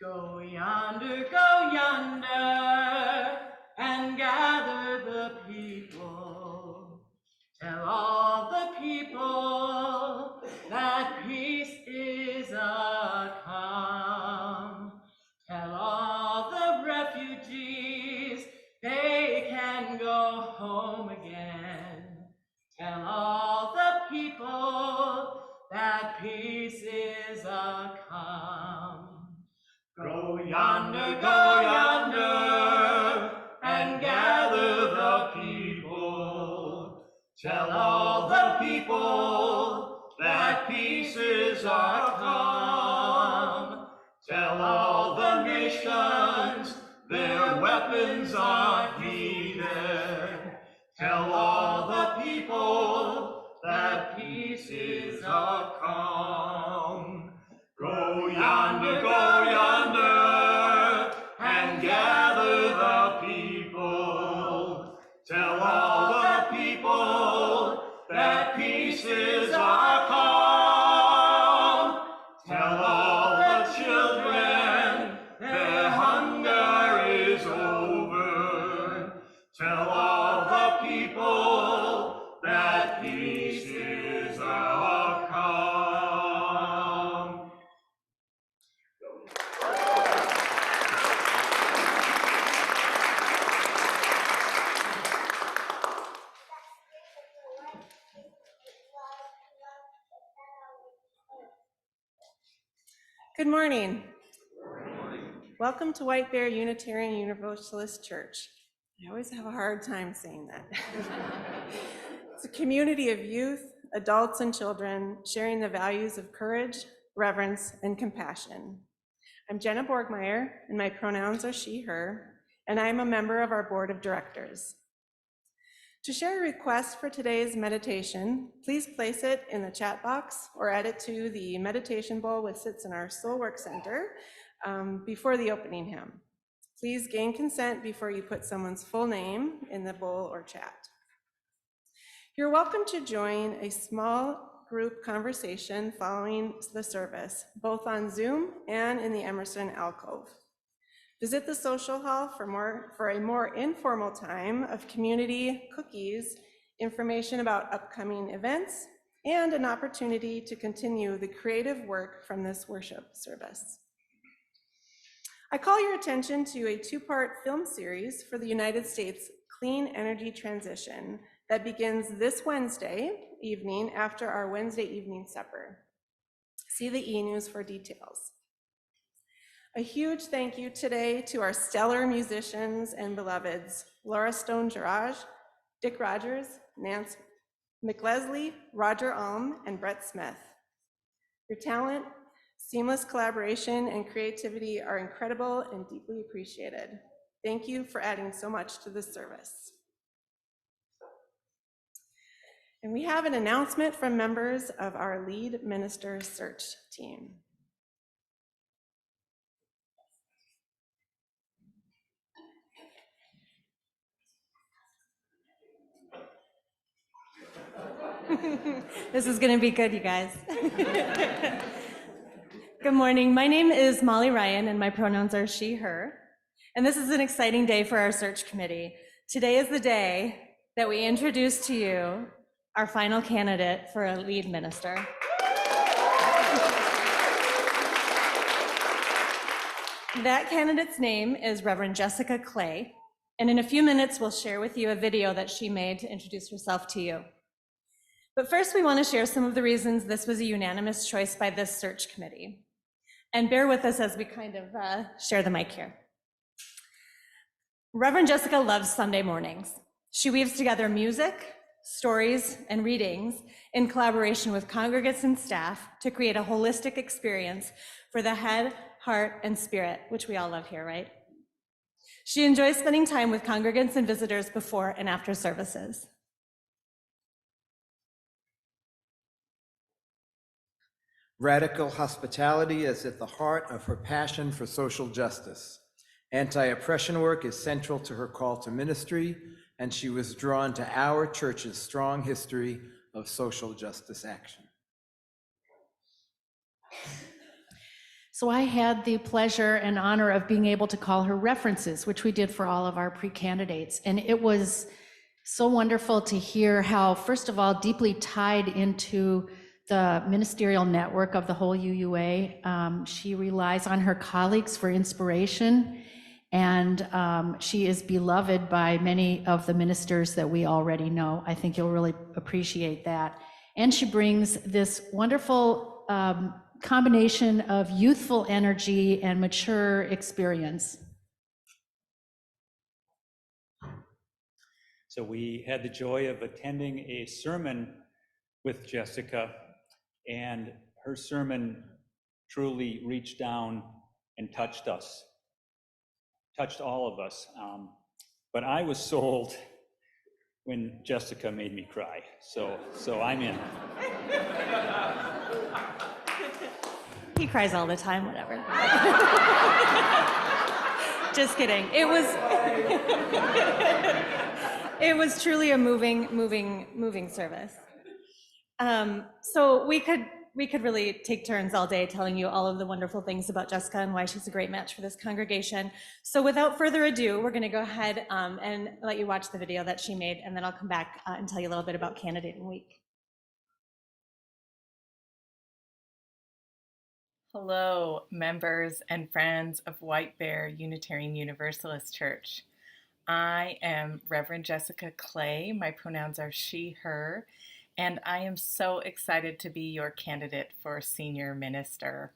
Go yonder, and gather the people. Tell all the people that peace is come. Tell all the refugees they can go home again. Tell all the people that peace is come. Go yonder, and gather the people. Tell all the people that peace is come. Tell all the nations their weapons are needed. Tell all the people that peace is come. Go yonder, and gather the people. Tell all the people that peace is come. Tell all the children their hunger is over. Tell all the people that peace is come. Good morning. Welcome to White Bear Unitarian Universalist Church. I always have a hard time saying that. It's a community of youth, adults, and children sharing the values of courage, reverence, and compassion. I'm Jenna Borgmeyer, and my pronouns are she, her, and I'm a member of our board of directors. To share a request for today's meditation, please place it in the chat box or add it to the meditation bowl which sits in our Soul Work Center before the opening hymn. Please gain consent before you put someone's full name in the bowl or chat. You're welcome to join a small group conversation following the service, both on Zoom and in the Emerson alcove. Visit the social hall for a more informal time of community cookies, information about upcoming events, and an opportunity to continue the creative work from this worship service. I call your attention to a two-part film series for the United States clean energy transition that begins this Wednesday evening after our Wednesday evening supper. See the e-news for details. A huge thank you today to our stellar musicians and beloveds, Laura Stone-Girage, Dick Rogers, Nance McLesley, Roger Alm, and Brett Smith. Your talent, seamless collaboration, and creativity are incredible and deeply appreciated. Thank you for adding so much to this service. And we have an announcement from members of our lead minister search team. This is going to be good, you guys. Good morning. My name is Molly Ryan, and my pronouns are she, her. And this is an exciting day for our search committee. Today is the day that we introduce to you our final candidate for a lead minister. That candidate's name is Reverend Jessica Clay, and in a few minutes we'll share with you a video that she made to introduce herself to you. But first, we want to share some of the reasons this was a unanimous choice by this search committee. And bear with us as we kind of share the mic here. Reverend Jessica loves Sunday mornings. She weaves together music, stories, and readings in collaboration with congregants and staff to create a holistic experience for the head, heart, and spirit, which we all love here, right? She enjoys spending time with congregants and visitors before and after services. Radical hospitality is at the heart of her passion for social justice. Anti-oppression work is central to her call to ministry, and she was drawn to our church's strong history of social justice action. So I had the pleasure and honor of being able to call her references, which we did for all of our pre-candidates. And it was so wonderful to hear how, first of all, deeply tied into the ministerial network of the whole UUA. She relies on her colleagues for inspiration, and she is beloved by many of the ministers that we already know. I think you'll really appreciate that. And she brings this wonderful combination of youthful energy and mature experience. So we had the joy of attending a sermon with Jessica, and her sermon truly reached down and touched us, touched all of us. But I was sold when Jessica made me cry, so I'm in. He cries all the time, whatever. Just kidding. It was truly a moving service. So we could really take turns all day telling you all of the wonderful things about Jessica and why she's a great match for this congregation. So without further ado, we're going to go ahead and let you watch the video that she made, and then I'll come back and tell you a little bit about Candidating Week. Hello, members and friends of White Bear Unitarian Universalist Church. I am Reverend Jessica Clay. My pronouns are she, her, and I am so excited to be your candidate for senior minister.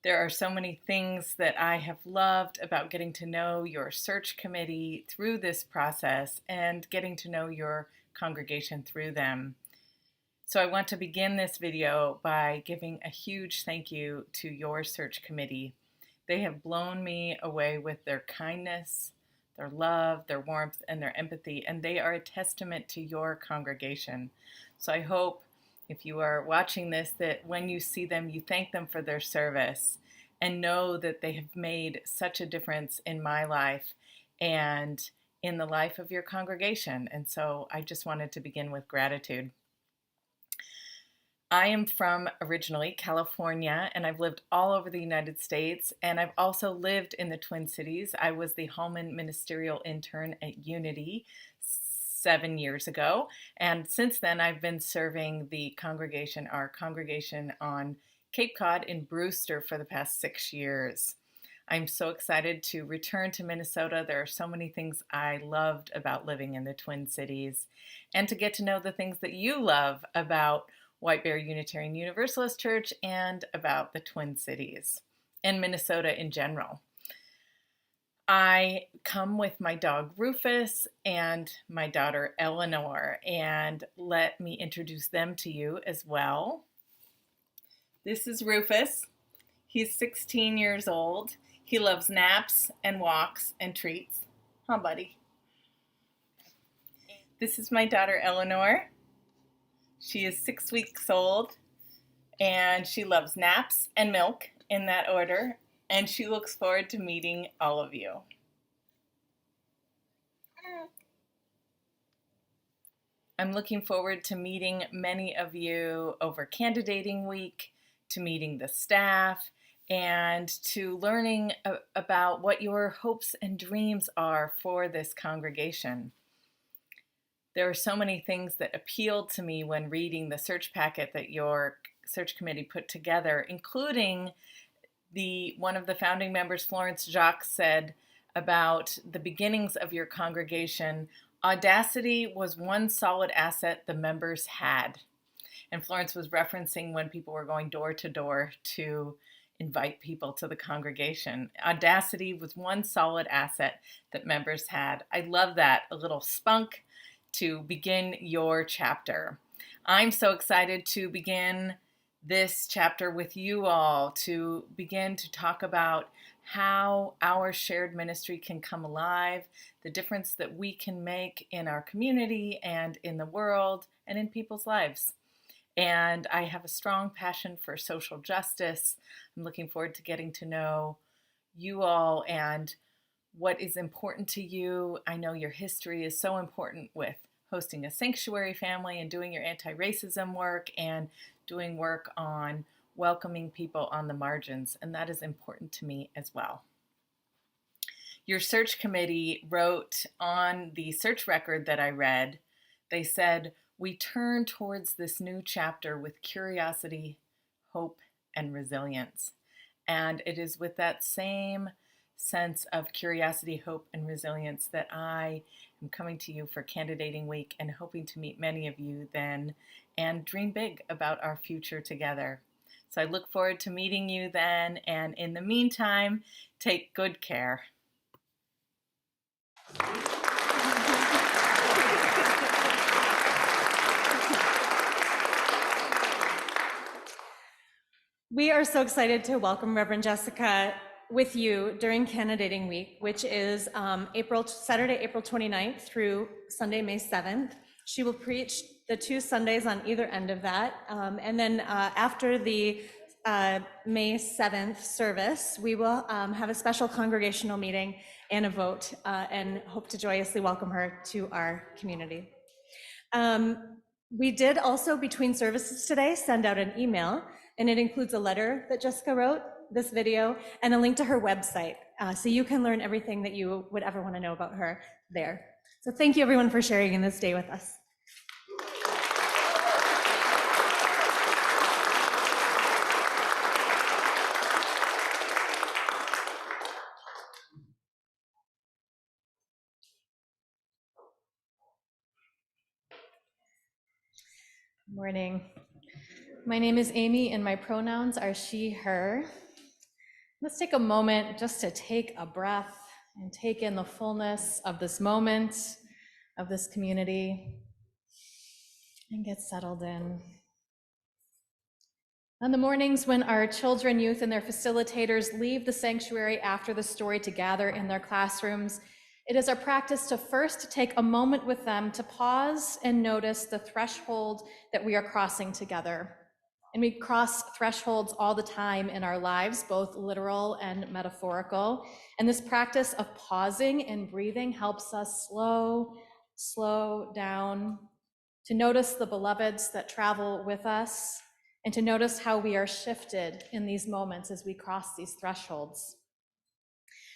There are so many things that I have loved about getting to know your search committee through this process and getting to know your congregation through them. So I want to begin this video by giving a huge thank you to your search committee. They have blown me away with their kindness, their love, their warmth, and their empathy, and they are a testament to your congregation. So I hope if you are watching this that when you see them, you thank them for their service and know that they have made such a difference in my life and in the life of your congregation. And so I just wanted to begin with gratitude. I am from originally California, and I've lived all over the United States, and I've also lived in the Twin Cities. I was the Hallman Ministerial Intern at Unity 7 years ago, and since then I've been serving our congregation on Cape Cod in Brewster for the past 6 years. I'm so excited to return to Minnesota. There are so many things I loved about living in the Twin Cities, and to get to know the things that you love about White Bear Unitarian Universalist Church and about the Twin Cities and Minnesota in general. I come with my dog Rufus and my daughter Eleanor, and let me introduce them to you as well. This is Rufus. He's 16 years old. He loves naps and walks and treats. Huh, buddy? This is my daughter Eleanor. She is 6 weeks old, and she loves naps and milk in that order, and she looks forward to meeting all of you. I'm looking forward to meeting many of you over Candidating Week, to meeting the staff, and to learning about what your hopes and dreams are for this congregation. There are so many things that appealed to me when reading the search packet that your search committee put together, including one of the founding members, Florence Jacques, said about the beginnings of your congregation, audacity was one solid asset the members had. And Florence was referencing when people were going door to door to invite people to the congregation. Audacity was one solid asset that members had. I love that, a little spunk to begin your chapter. I'm so excited to begin this chapter with you all, to begin to talk about how our shared ministry can come alive, the difference that we can make in our community and in the world and in people's lives. And I have a strong passion for social justice. I'm looking forward to getting to know you all and what is important to you. I know your history is so important with hosting a sanctuary family and doing your anti-racism work and doing work on welcoming people on the margins, and that is important to me as well. Your search committee wrote on the search record that I read, they said, "We turn towards this new chapter with curiosity, hope, and resilience." And it is with that same sense of curiosity, hope, and resilience that I am coming to you for Candidating Week and hoping to meet many of you then and dream big about our future together. So I look forward to meeting you then, and in the meantime, take good care. We are so excited to welcome Reverend Jessica with you during Candidating Week, which is Saturday, April 29th through Sunday, May 7th. She will preach the 2 Sundays on either end of that. And then after the May 7th service, we will have a special congregational meeting and a vote, and hope to joyously welcome her to our community. We did also, between services today, send out an email, and it includes a letter that Jessica wrote, this video, and a link to her website. So you can learn everything that you would ever want to know about her there. So thank you everyone for sharing in this day with us. Good morning. My name is Amy and my pronouns are she, her. Let's take a moment just to take a breath and take in the fullness of this moment, of this community, and get settled in. On the mornings when our children, youth, and their facilitators leave the sanctuary after the story to gather in their classrooms, it is our practice to first take a moment with them to pause and notice the threshold that we are crossing together. And we cross thresholds all the time in our lives, both literal and metaphorical. And this practice of pausing and breathing helps us slow down, to notice the beloveds that travel with us, and to notice how we are shifted in these moments as we cross these thresholds.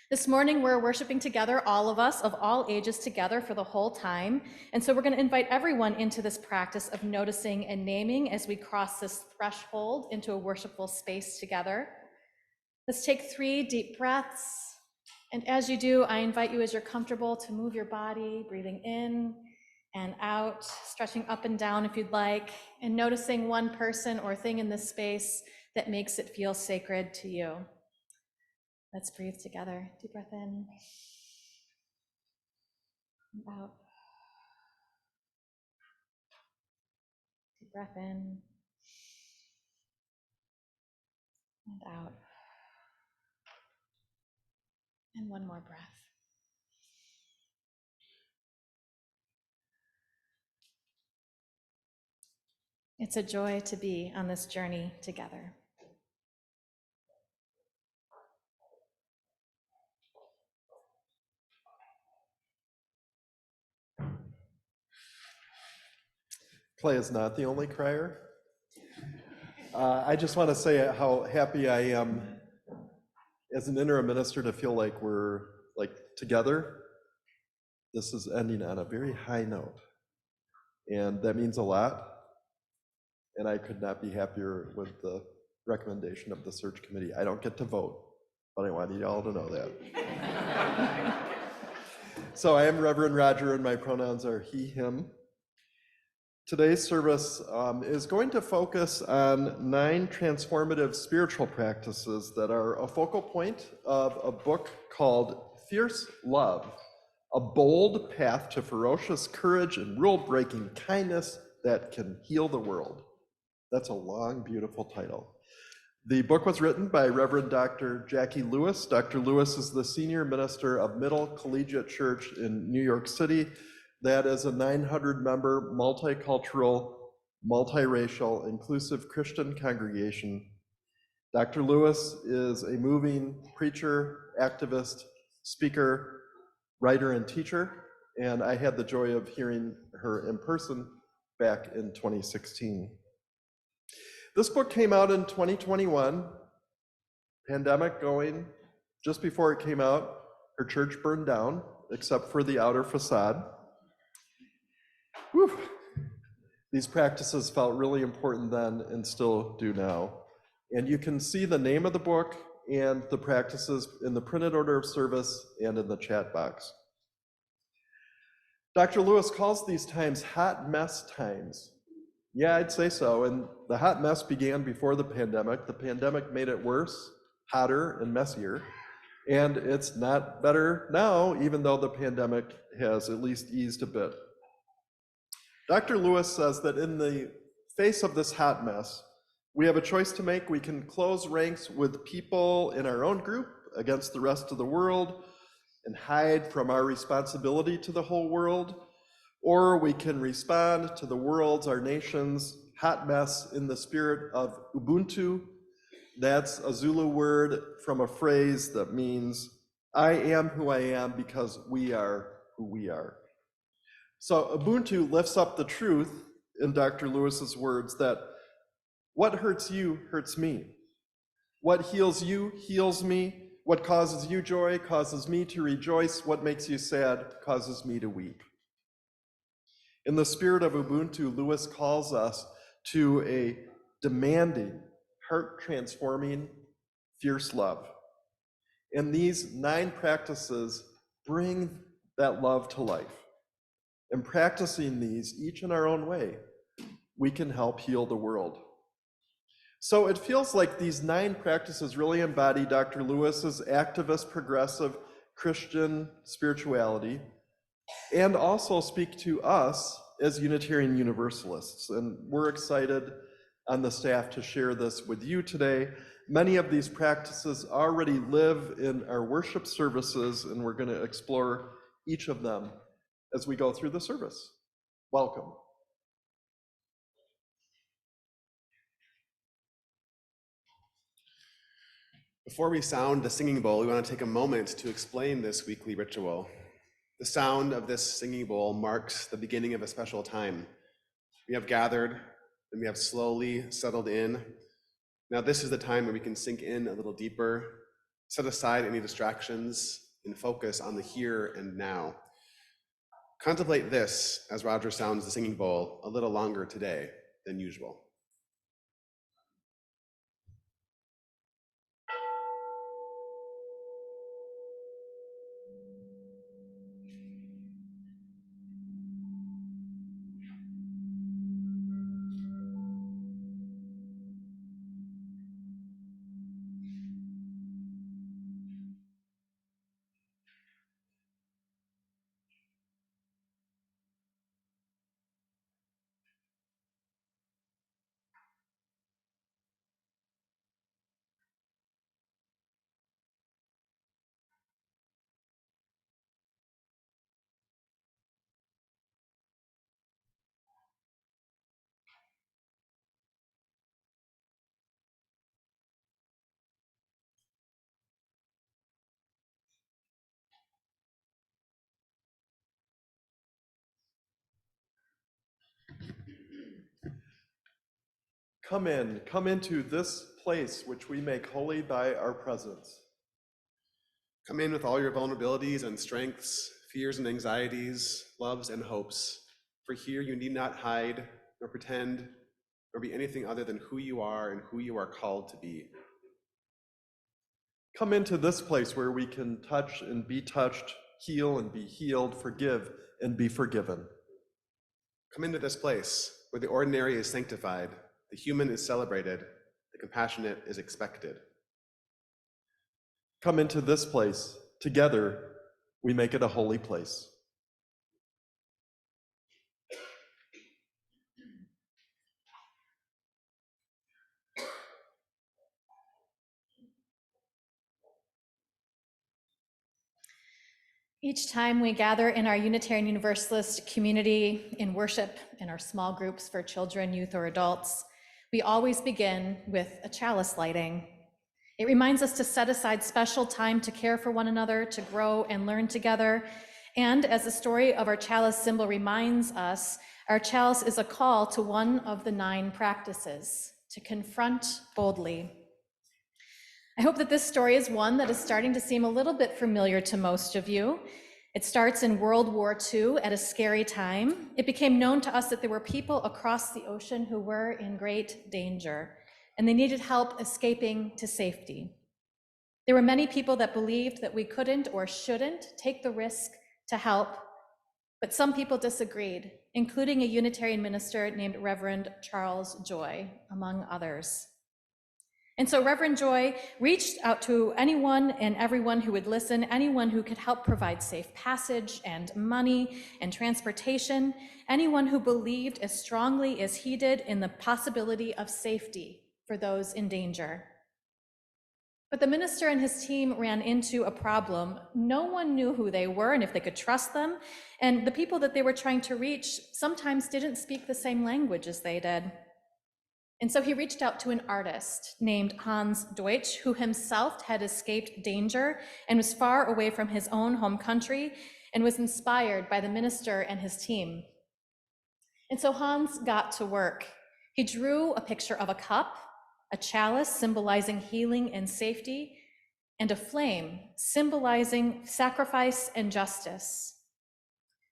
This morning, we're worshiping together, all of us of all ages together for the whole time. And so we're going to invite everyone into this practice of noticing and naming as we cross this threshold into a worshipful space together. Let's take 3 deep breaths. And as you do, I invite you, as you're comfortable, to move your body, breathing in and out, stretching up and down if you'd like, and noticing one person or thing in this space that makes it feel sacred to you. Let's breathe together. Deep breath in and out. Deep breath in and out. And one more breath. It's a joy to be on this journey together. Clay is not the only crier. I just want to say how happy I am as an interim minister to feel like we're together. This is ending on a very high note, and that means a lot. And I could not be happier with the recommendation of the search committee. I don't get to vote, but I want you all to know that. So I am Reverend Roger, and my pronouns are he, him. Today's service is going to focus on 9 transformative spiritual practices that are a focal point of a book called Fierce Love, A Bold Path to Ferocious Courage and Rule-Breaking Kindness That Can Heal the World. That's a long, beautiful title. The book was written by Reverend Dr. Jackie Lewis. Dr. Lewis is the senior minister of Middle Collegiate Church in New York City. That is a 900-member, multicultural, multiracial, inclusive Christian congregation. Dr. Lewis is a moving preacher, activist, speaker, writer, and teacher, and I had the joy of hearing her in person back in 2016. This book came out in 2021, pandemic going. Just before it came out, her church burned down, except for the outer facade. Whew. These practices felt really important then and still do now. And you can see the name of the book and the practices in the printed order of service and in the chat box. Dr. Lewis calls these times hot mess times. Yeah, I'd say so. And the hot mess began before the pandemic. The pandemic made it worse, hotter, and messier. And it's not better now, even though the pandemic has at least eased a bit. Dr. Lewis says that in the face of this hot mess, we have a choice to make. We can close ranks with people in our own group against the rest of the world and hide from our responsibility to the whole world, or we can respond to the world's, our nation's hot mess in the spirit of Ubuntu. That's a Zulu word from a phrase that means, I am who I am because we are who we are. So Ubuntu lifts up the truth, in Dr. Lewis's words, that what hurts you hurts me. What heals you heals me. What causes you joy causes me to rejoice. What makes you sad causes me to weep. In the spirit of Ubuntu, Lewis calls us to a demanding, heart-transforming, fierce love. And these 9 practices bring that love to life. And practicing these, each in our own way, we can help heal the world. So it feels like these 9 practices really embody Dr. Lewis's activist, progressive, Christian spirituality, and also speak to us as Unitarian Universalists. And we're excited on the staff to share this with you today. Many of these practices already live in our worship services, and we're going to explore each of them as we go through the service. Welcome. Before we sound the singing bowl, we want to take a moment to explain this weekly ritual. The sound of this singing bowl marks the beginning of a special time. We have gathered and we have slowly settled in. Now this is the time where we can sink in a little deeper, set aside any distractions, and focus on the here and now. Contemplate this as Roger sounds the singing bowl a little longer today than usual. Come into this place which we make holy by our presence. Come in with all your vulnerabilities and strengths, fears and anxieties, loves and hopes. For here you need not hide, nor pretend, nor be anything other than who you are and who you are called to be. Come into this place where we can touch and be touched, heal and be healed, forgive and be forgiven. Come into this place where the ordinary is sanctified, the human is celebrated, the compassionate is expected. Come into this place. Together, we make it a holy place. Each time we gather in our Unitarian Universalist community in worship in our small groups for children, youth, or adults, we always begin with a chalice lighting. It reminds us to set aside special time to care for one another, to grow and learn together. And as the story of our chalice symbol reminds us, our chalice is a call to one of the 9 practices. to confront boldly. I hope that this story is one that is starting to seem a little bit familiar to most of you. It starts in World War II at a scary time. It became known to us that there were people across the ocean who were in great danger, and they needed help escaping to safety. There were many people that believed that we couldn't or shouldn't take the risk to help, but some people disagreed, including a Unitarian minister named Reverend Charles Joy, among others. And so Reverend Joy reached out to anyone and everyone who would listen, anyone who could help provide safe passage and money and transportation, anyone who believed as strongly as he did in the possibility of safety for those in danger. But the minister and his team ran into a problem. No one knew who they were and if they could trust them, and the people that they were trying to reach sometimes didn't speak the same language as they did. And so he reached out to an artist named Hans Deutsch, who himself had escaped danger and was far away from his own home country and was inspired by the minister and his team. And so Hans got to work. He drew a picture of a cup, a chalice symbolizing healing and safety, and a flame symbolizing sacrifice and justice.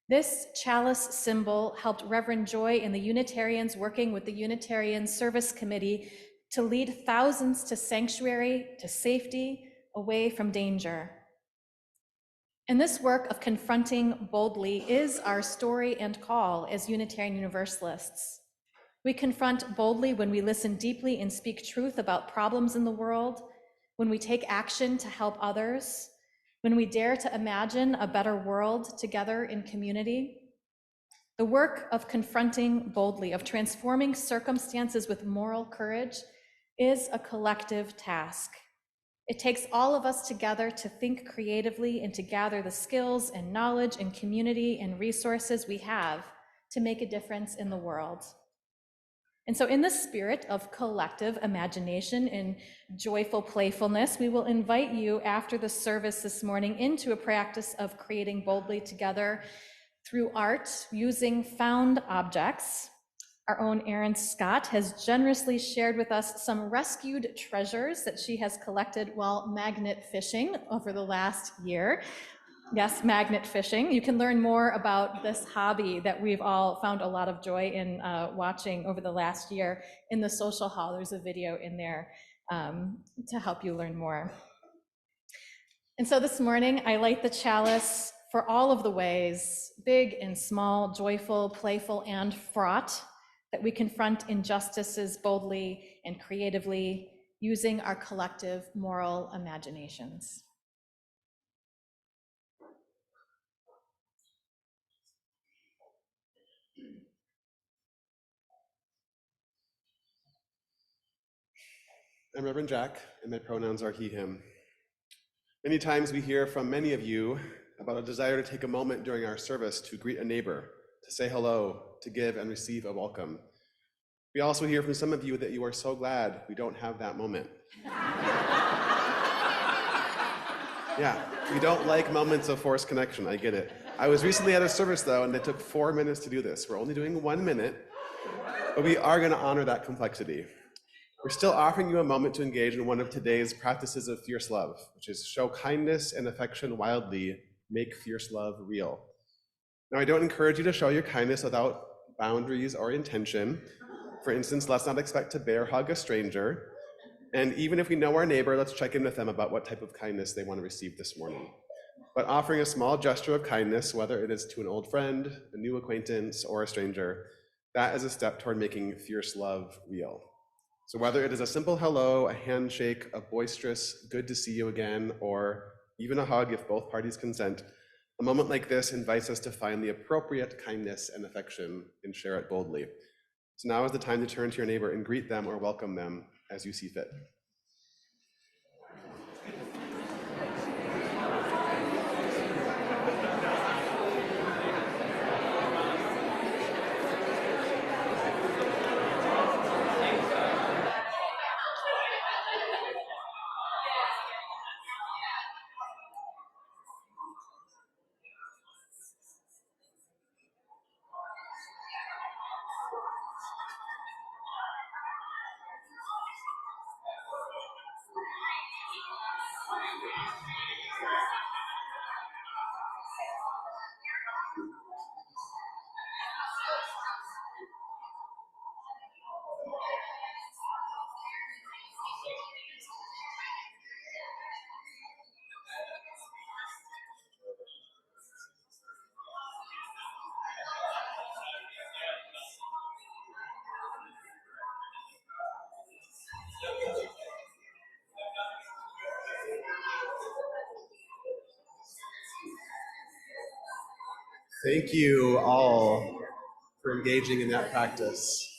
This chalice symbol helped Reverend Joy and the Unitarians working with the Unitarian Service Committee to lead thousands to sanctuary, to safety, away from danger. And this work of confronting boldly is our story and call as Unitarian Universalists. We confront boldly when we listen deeply and speak truth about problems in the world, when we take action to help others, when we dare to imagine a better world together in community. The work of confronting boldly, of transforming circumstances with moral courage, is a collective task. It takes all of us together to think creatively and to gather the skills and knowledge and community and resources we have to make a difference in the world. And so in the spirit of collective imagination and joyful playfulness, we will invite you after the service this morning into a practice of creating boldly together through art using found objects. Our own Erin Scott has generously shared with us some rescued treasures that she has collected while magnet fishing over the last year. Yes, magnet fishing. You can learn more about this hobby that we've all found a lot of joy in watching over the last year in the social hall. There's a video in there to help you learn more. And so this morning, I light the chalice for all of the ways, big and small, joyful, playful, and fraught, that we confront injustices boldly and creatively using our collective moral imaginations. I'm Reverend Jack, and my pronouns are he, him. Many times we hear from many of you about a desire to take a moment during our service to greet a neighbor, to say hello, to give and receive a welcome. We also hear from some of you that you are so glad we don't have that moment. Yeah, we don't like moments of forced connection, I get it. I was recently at a service though, and it took 4 minutes to do this. We're only doing 1 minute, but we are gonna honor that complexity. We're still offering you a moment to engage in one of today's practices of fierce love, which is show kindness and affection wildly, make fierce love real. Now, I don't encourage you to show your kindness without boundaries or intention. For instance, let's not expect to bear hug a stranger. And even if we know our neighbor, let's check in with them about what type of kindness they want to receive this morning. But offering a small gesture of kindness, whether it is to an old friend, a new acquaintance, or a stranger, that is a step toward making fierce love real. So whether it is a simple hello, a handshake, a boisterous good to see you again, or even a hug if both parties consent, a moment like this invites us to find the appropriate kindness and affection and share it boldly. So now is the time to turn to your neighbor and greet them or welcome them as you see fit. Thank you all for engaging in that practice.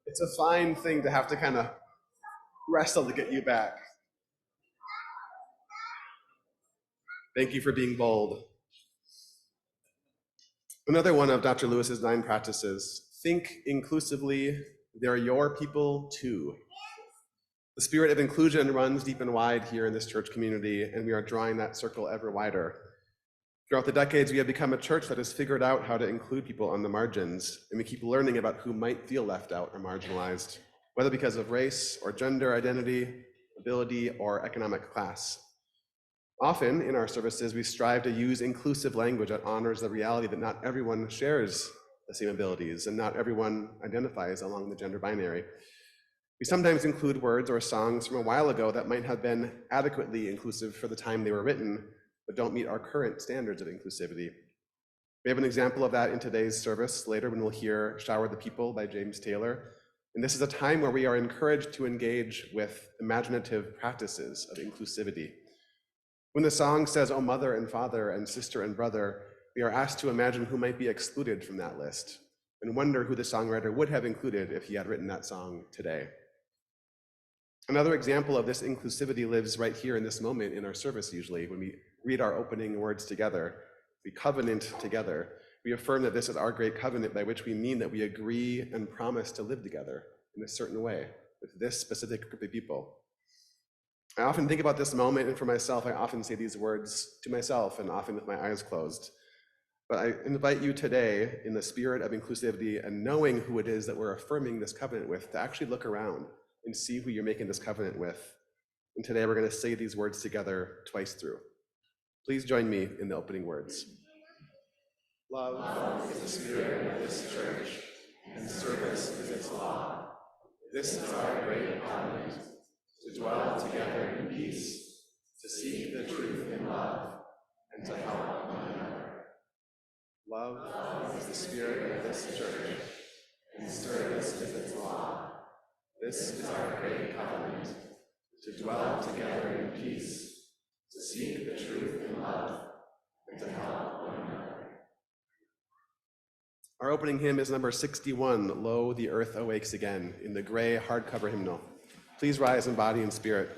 It's a fine thing to have to kind of wrestle to get you back. Thank you for being bold. Another one of Dr. Lewis's 9 practices: think inclusively, they're your people too. The spirit of inclusion runs deep and wide here in this church community, and we are drawing that circle ever wider. Throughout the decades, we have become a church that has figured out how to include people on the margins, and we keep learning about who might feel left out or marginalized, whether because of race or gender identity, ability, or economic class. Often in our services, we strive to use inclusive language that honors the reality that not everyone shares the same abilities and not everyone identifies along the gender binary. We sometimes include words or songs from a while ago that might have been adequately inclusive for the time they were written, but don't meet our current standards of inclusivity. We have an example of that in today's service later when we'll hear Shower the People by James Taylor. And this is a time where we are encouraged to engage with imaginative practices of inclusivity. When the song says, "Oh, mother and father and sister and brother," we are asked to imagine who might be excluded from that list and wonder who the songwriter would have included if he had written that song today. Another example of this inclusivity lives right here in this moment in our service usually. When we read our opening words together, we covenant together. We affirm that this is our great covenant, by which we mean that we agree and promise to live together in a certain way with this specific group of people. I often think about this moment, and for myself, I often say these words to myself and often with my eyes closed. But I invite you today, in the spirit of inclusivity and knowing who it is that we're affirming this covenant with, to actually look around and see who you're making this covenant with. And today we're going to say these words together twice through. Please join me in the opening words. Love is the spirit of this church, and service is its law. This is our great covenant, to dwell together in peace, to seek the truth in love, and to help one another. Love is the spirit of this church, and service is its law. This is our great covenant, to dwell together in peace, to seek the truth in love, and to help one another. Our opening hymn is number 61, "Lo, the Earth Awakes Again," in the gray hardcover hymnal. Please rise in body and spirit.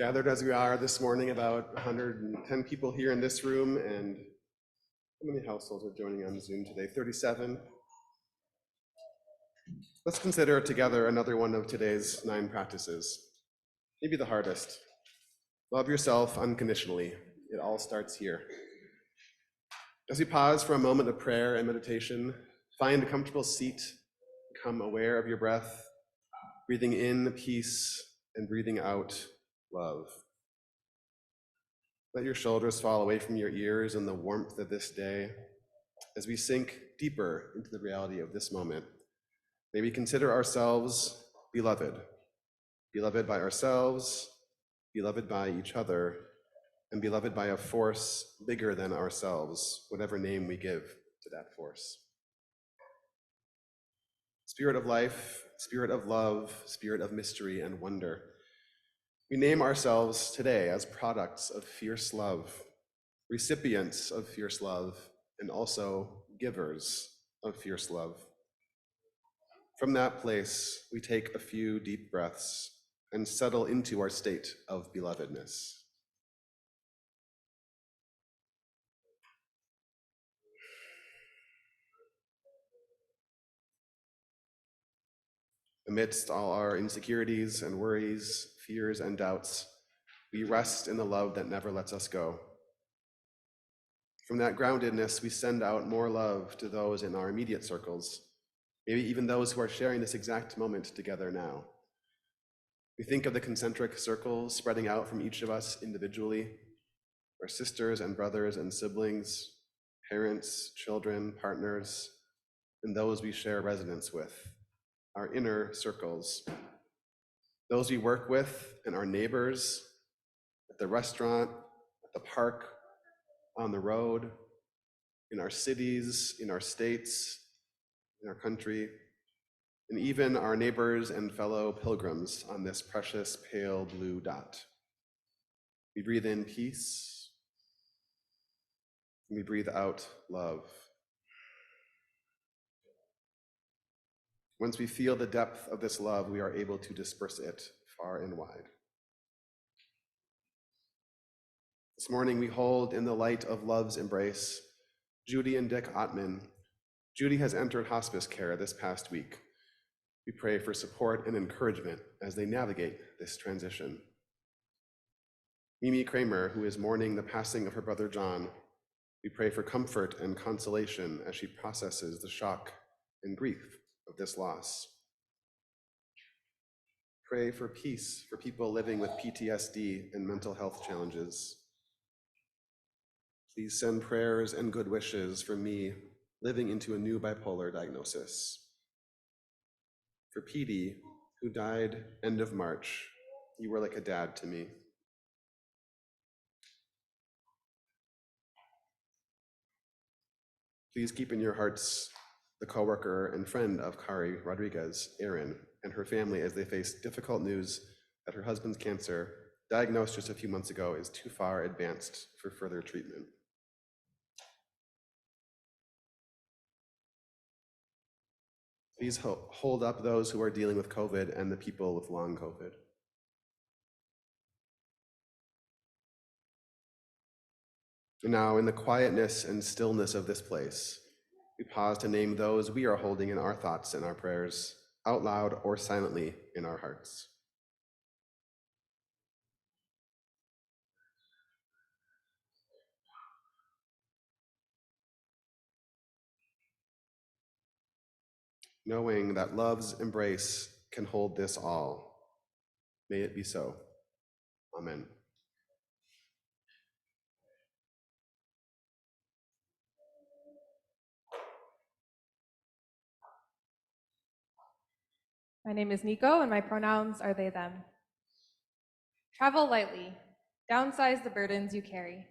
Gathered as we are this morning, about 110 people here in this room, and how many households are joining on Zoom today? 37. Let's consider together another one of today's 9 practices. Maybe the hardest. Love yourself unconditionally. It all starts here. As we pause for a moment of prayer and meditation, find a comfortable seat, become aware of your breath, breathing in peace and breathing out love. Let your shoulders fall away from your ears in the warmth of this day. As we sink deeper into the reality of this moment, may we consider ourselves beloved, beloved by ourselves, beloved by each other, and beloved by a force bigger than ourselves, whatever name we give to that force. Spirit of life, spirit of love, spirit of mystery and wonder. We name ourselves today as products of fierce love, recipients of fierce love, and also givers of fierce love. From that place, we take a few deep breaths and settle into our state of belovedness. Amidst all our insecurities and worries, fears and doubts, we rest in the love that never lets us go. From that groundedness, we send out more love to those in our immediate circles, maybe even those who are sharing this exact moment together now. We think of the concentric circles spreading out from each of us individually, our sisters and brothers and siblings, parents, children, partners, and those we share residence with, our inner circles, those we work with and our neighbors, at the restaurant, at the park, on the road, in our cities, in our states, in our country, and even our neighbors and fellow pilgrims on this precious pale blue dot. We breathe in peace, and we breathe out love. Once we feel the depth of this love, we are able to disperse it far and wide. This morning, we hold in the light of love's embrace Judy and Dick Ottman. Judy has entered hospice care this past week. We pray for support and encouragement as they navigate this transition. Mimi Kramer, who is mourning the passing of her brother John, we pray for comfort and consolation as she processes the shock and grief of this loss. Pray for peace for people living with PTSD and mental health challenges. Please send prayers and good wishes for me living into a new bipolar diagnosis. For Petey, who died end of March, you were like a dad to me. Please keep in your hearts the coworker and friend of Kari Rodriguez, Erin, and her family as they face difficult news that her husband's cancer, diagnosed just a few months ago, is too far advanced for further treatment. Please hold up those who are dealing with COVID and the people with long COVID. And now, in the quietness and stillness of this place, we pause to name those we are holding in our thoughts and our prayers, out loud or silently in our hearts. Knowing that love's embrace can hold this all. May it be so. Amen. My name is Nico, and my pronouns are they, them. Travel lightly. Downsize the burdens you carry.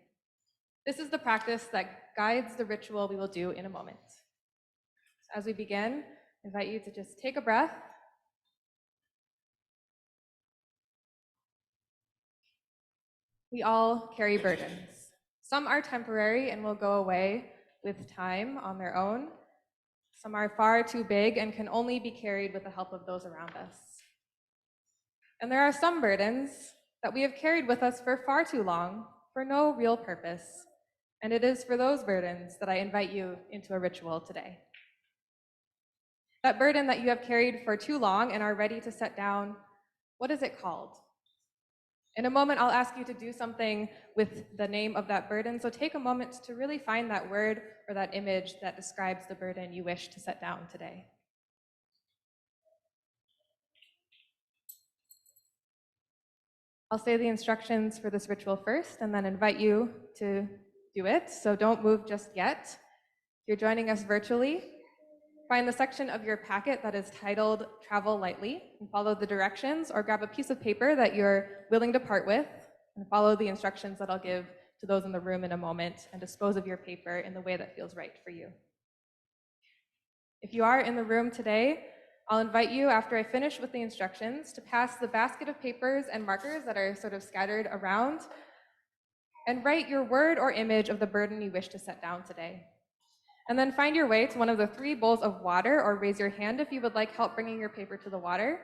This is the practice that guides the ritual we will do in a moment. So as we begin, I invite you to just take a breath. We all carry burdens. Some are temporary and will go away with time on their own. Some are far too big and can only be carried with the help of those around us. And there are some burdens that we have carried with us for far too long for no real purpose. And it is for those burdens that I invite you into a ritual today. That burden that you have carried for too long and are ready to set down, what is it called? In a moment, I'll ask you to do something with the name of that burden, so take a moment to really find that word or that image that describes the burden you wish to set down today. I'll say the instructions for this ritual first and then invite you to do it, so don't move just yet. If you're joining us virtually, find the section of your packet that is titled Travel Lightly and follow the directions, or grab a piece of paper that you're willing to part with and follow the instructions that I'll give to those in the room in a moment, and dispose of your paper in the way that feels right for you. If you are in the room today, I'll invite you, after I finish with the instructions, to pass the basket of papers and markers that are sort of scattered around and write your word or image of the burden you wish to set down today. And then find your way to one of the 3 bowls of water, or raise your hand if you would like help bringing your paper to the water.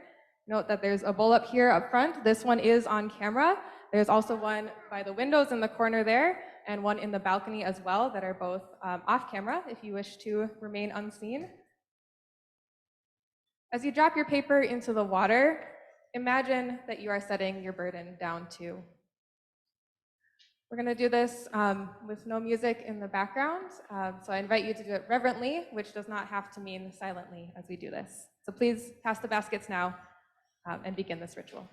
Note that there's a bowl up here up front. This one is on camera. There's also one by the windows in the corner there, and one in the balcony as well, that are both off camera if you wish to remain unseen. As you drop your paper into the water, imagine that you are setting your burden down too. We're going to do this with no music in the background, so I invite you to do it reverently, which does not have to mean silently as we do this. So please pass the baskets now and begin this ritual.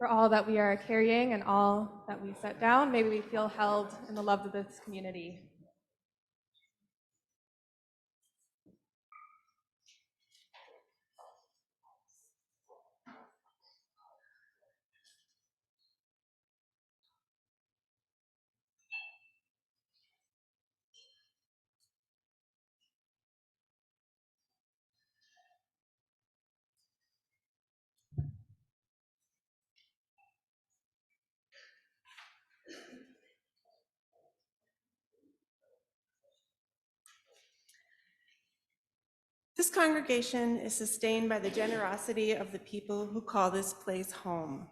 for all that we are carrying and all that we set down. May we feel held in the love of this community. This congregation is sustained by the generosity of the people who call this place home.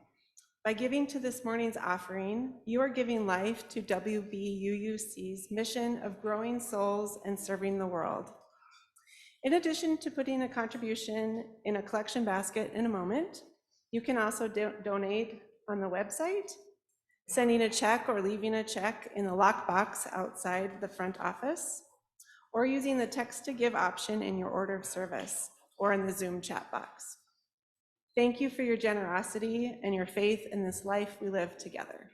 By giving to this morning's offering, you are giving life to WBUUC's mission of growing souls and serving the world. In addition to putting a contribution in a collection basket in a moment, you can also donate on the website, sending a check or leaving a check in the lockbox outside the front office, or using the text to give option in your order of service or in the Zoom chat box. Thank you for your generosity and your faith in this life we live together.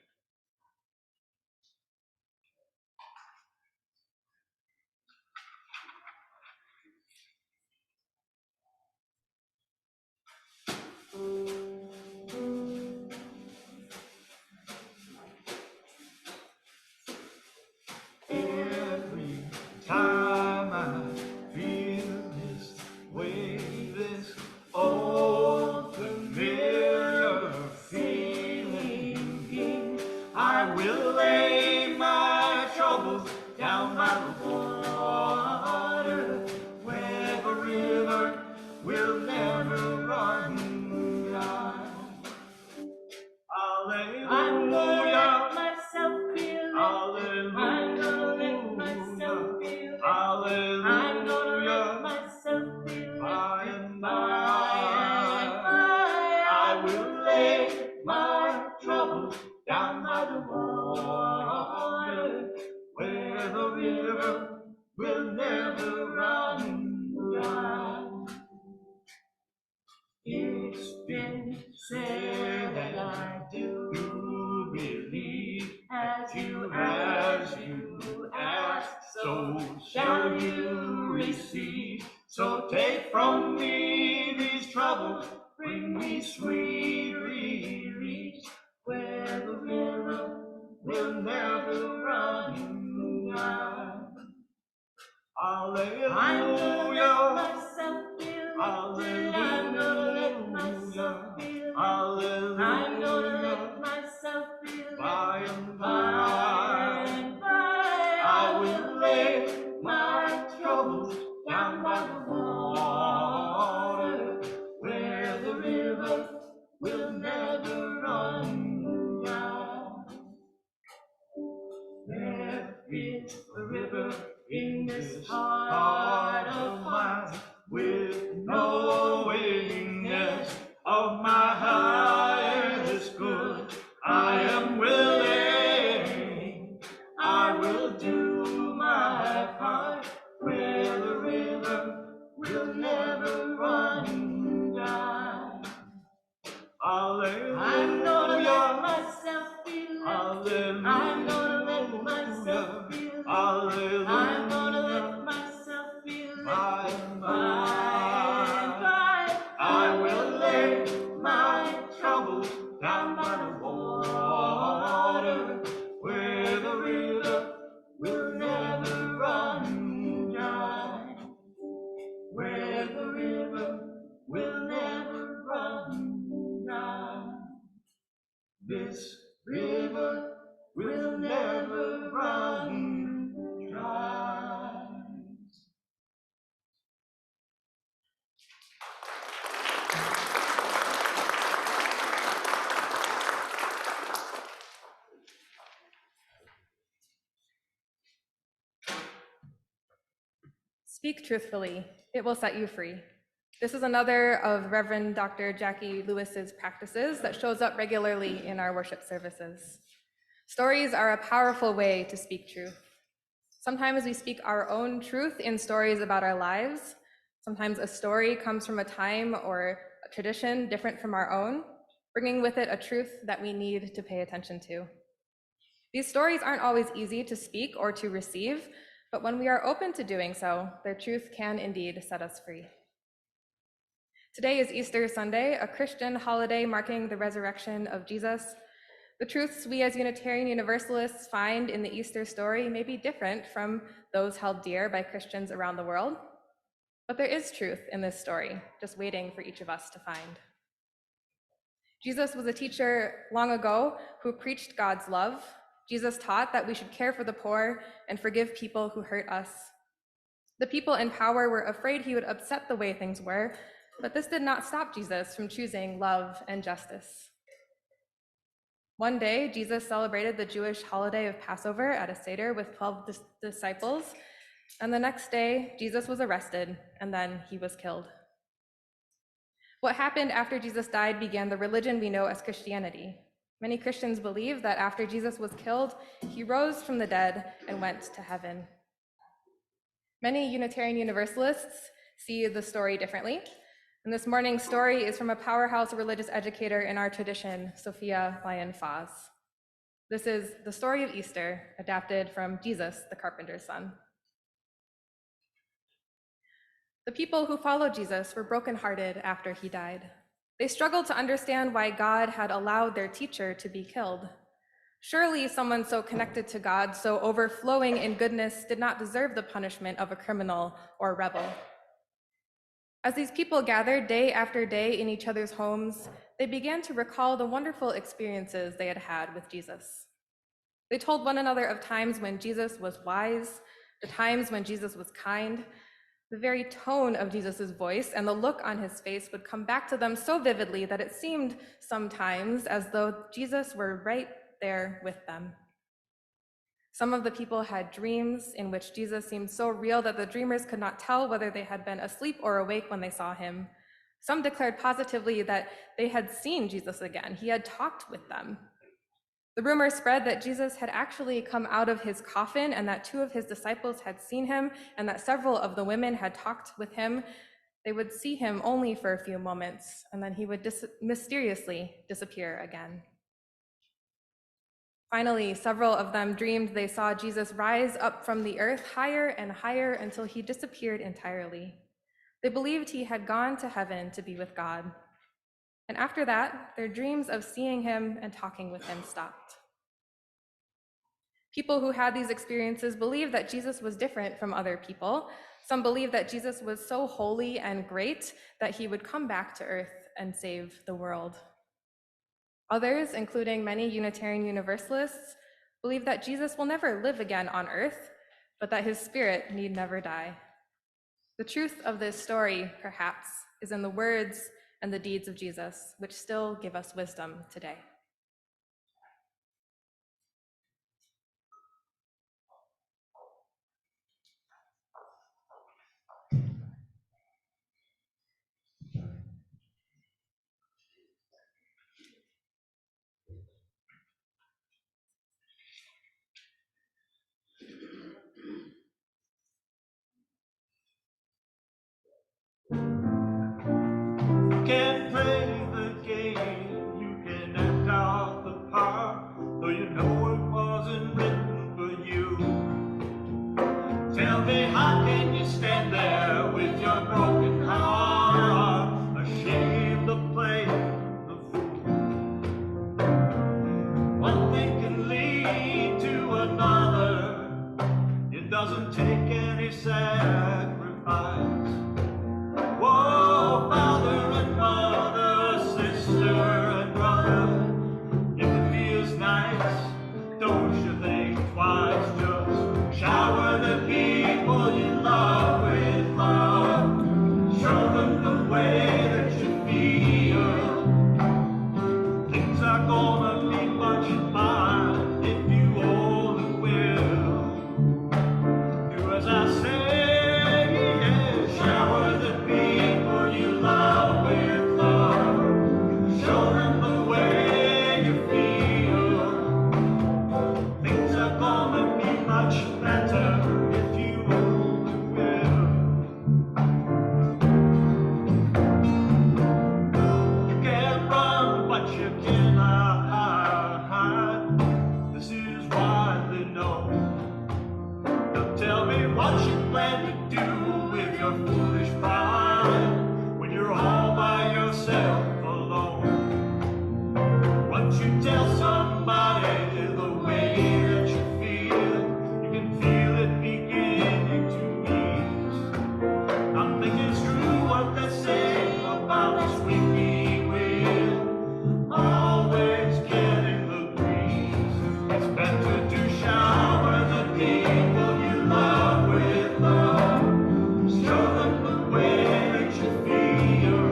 Every time I feel this way, this old familiar feeling, I will lay my troubles down by the water, where the river will never run dry. Hallelujah. I'm gonna let myself feel it. Hallelujah. I'm gonna let myself feel it. Hallelujah. I'm gonna let myself feel it. By and by, I will lay my troubles down by the water, where the river will never run dry. It's been said that I do believe, as you ask, so shall you receive. So take from me these troubles, bring me sweet relief, where the river will never run dry. Hallelujah. I'm gonna let myself feel it. Hallelujah. I'm gonna let myself feel it. Hallelujah. I'm gonna let myself feel it. By and by, I will lay my troubles down by the water, where the river will never run dry. There is a river in this heart of mine, with no willingness of my highest good. I am willing, I will do my part, where the river will never run dry. Hallelujah. I'm gonna let myself feel it. Hallelujah. I'm gonna let myself feel it. Hallelujah. I'm gonna let myself feel it. By and by, I will lay my troubles down by the water, where the river will never run dry, where the river will never run dry. This river will never run dry. Speak truthfully, it will set you free. This is another of Reverend Dr. Jackie Lewis's practices that shows up regularly in our worship services. Stories are a powerful way to speak truth. Sometimes we speak our own truth in stories about our lives. Sometimes a story comes from a time or a tradition different from our own. bringing with it a truth that we need to pay attention to. These stories aren't always easy to speak or to receive, but when we are open to doing so, their truth can indeed set us free. Today is Easter Sunday, a Christian holiday marking the resurrection of Jesus. The truths we as Unitarian Universalists find in the Easter story may be different from those held dear by Christians around the world, but there is truth in this story, just waiting for each of us to find. Jesus was a teacher long ago who preached God's love. Jesus taught that we should care for the poor and forgive people who hurt us. The people in power were afraid he would upset the way things were, but this did not stop Jesus from choosing love and justice. One day, Jesus celebrated the Jewish holiday of Passover at a Seder with 12 disciples, and the next day, Jesus was arrested, and then he was killed. What happened after Jesus died began the religion we know as Christianity. Many Christians believe that after Jesus was killed, he rose from the dead and went to heaven. Many Unitarian Universalists see the story differently, and this morning's story is from a powerhouse religious educator in our tradition, Sophia Lyon-Faz. This is the story of Easter, adapted from Jesus, the Carpenter's Son. The people who followed Jesus were brokenhearted after he died. They struggled to understand why God had allowed their teacher to be killed. Surely someone so connected to God, so overflowing in goodness, did not deserve the punishment of a criminal or rebel. As these people gathered day after day in each other's homes, they began to recall the wonderful experiences they had had with Jesus. They told one another of times when Jesus was wise, the times when Jesus was kind. The very tone of Jesus's voice and the look on his face would come back to them so vividly that it seemed sometimes as though Jesus were right there with them. Some of the people had dreams in which Jesus seemed so real that the dreamers could not tell whether they had been asleep or awake when they saw him. Some declared positively that they had seen Jesus again. He had talked with them. The rumor spread that Jesus had actually come out of his coffin and that 2 of his disciples had seen him and that several of the women had talked with him. They would see him only for a few moments, and then he would mysteriously disappear again. Finally, several of them dreamed they saw Jesus rise up from the earth higher and higher until he disappeared entirely. They believed he had gone to heaven to be with God. And after that, their dreams of seeing him and talking with him stopped. People who had these experiences believed that Jesus was different from other people. Some believed that Jesus was so holy and great that he would come back to earth and save the world. Others, including many Unitarian Universalists, believe that Jesus will never live again on earth, but that his spirit need never die. The truth of this story, perhaps, is in the words and the deeds of Jesus, which still give us wisdom today. Can't play the game, you can act out the part, though you know it wasn't written for you. Tell me, how can you stand there with your broken heart, ashamed of playing the fool? One thing can lead to another, it doesn't take any sacrifice. Whoa, father and mother, sister and brother, if it feels nice, don't you think twice, just shower the people you love with love, show them the way that you feel. Things are gonna be much fine if you only will. Do as I say, yeah, shower plan to do with your foolish pride when you're all by yourself alone? Once you tell somebody the way that you feel, you can feel it beginning to ease. I think it's true what they say about the sweeping wind, always getting the breeze. It's better to shower the people you love with love, show them the way that you feel.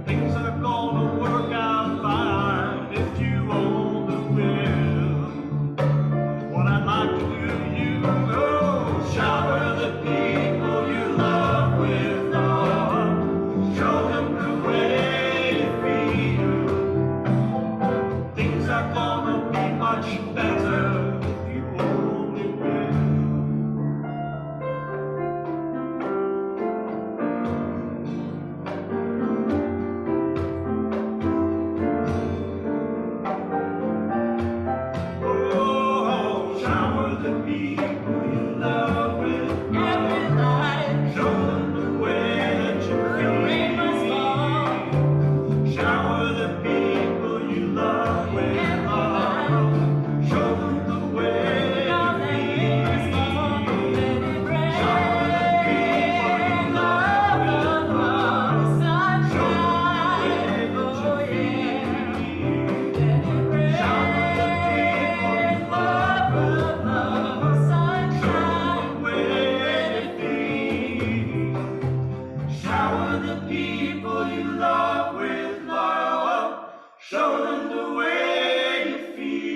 Things are gonna work out fine if you only will. What I'd like to do, you know, shower the people you love with love, show them the way you feel. Things are gonna be much better if you only will. Oh, shower the people you love with every night. Show them the way that you feel. Rain must fall. Shower the people you love with love. Show them the way that you feel. Shower the people you love with love. Show them the way that you feel. Shower the people you love with love. Show them the way you feel. Shower the people you love with love. Show them the way you feel.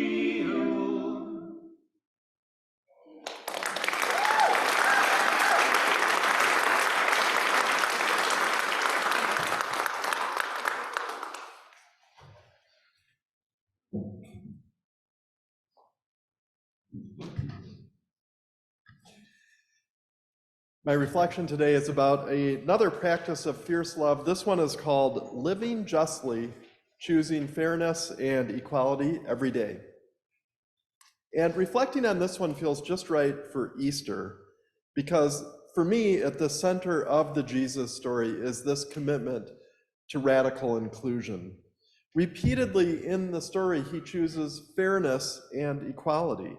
My reflection today is about another practice of fierce love. This one is called living justly, choosing fairness and equality every day. And reflecting on this one feels just right for Easter, because for me, at the center of the Jesus story is this commitment to radical inclusion. Repeatedly in the story, he chooses fairness and equality.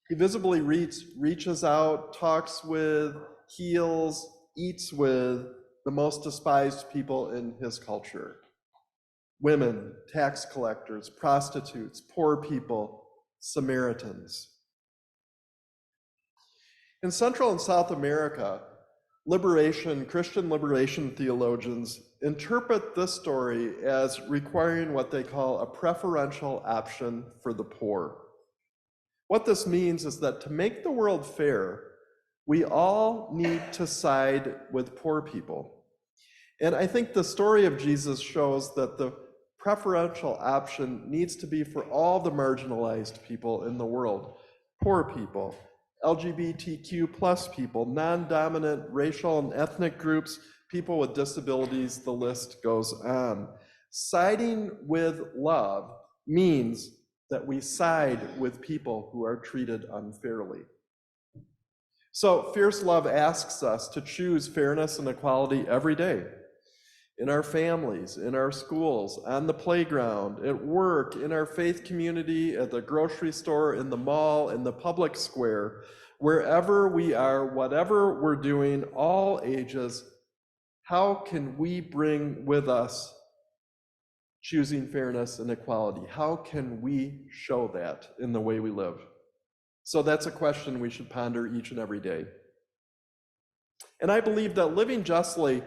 He visibly reaches out, talks with, heals, eats with the most despised people in his culture. Women, tax collectors, prostitutes, poor people, Samaritans. In Central and South America, Christian liberation theologians interpret this story as requiring what they call a preferential option for the poor. What this means is that to make the world fair, we all need to side with poor people. And I think the story of Jesus shows that the preferential option needs to be for all the marginalized people in the world. Poor people, LGBTQ plus people, non-dominant racial and ethnic groups, people with disabilities, the list goes on. Siding with love means that we side with people who are treated unfairly. So fierce love asks us to choose fairness and equality every day, in our families, in our schools, on the playground, at work, in our faith community, at the grocery store, in the mall, in the public square, wherever we are, whatever we're doing, all ages. How can we bring with us choosing fairness and equality? How can we show that in the way we live? So that's a question we should ponder each and every day. And I believe that living justly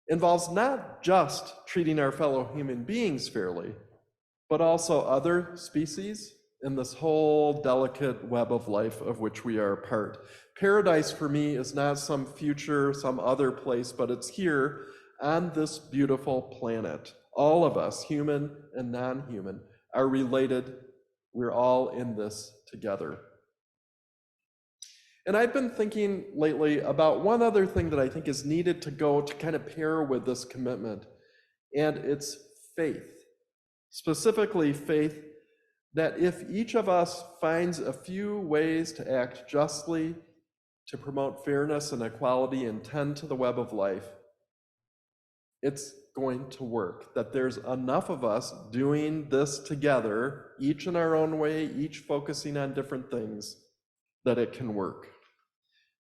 involves not just treating our fellow human beings fairly, but also other species in this whole delicate web of life of which we are a part. Paradise for me is not some future, some other place, but it's here on this beautiful planet. All of us, human and non-human, are related. We're all in this together. And I've been thinking lately about one other thing that I think is needed to go to kind of pair with this commitment, and it's faith. Specifically, faith that if each of us finds a few ways to act justly to promote fairness and equality and tend to the web of life, it's going to work. That there's enough of us doing this together, each in our own way, each focusing on different things, that it can work.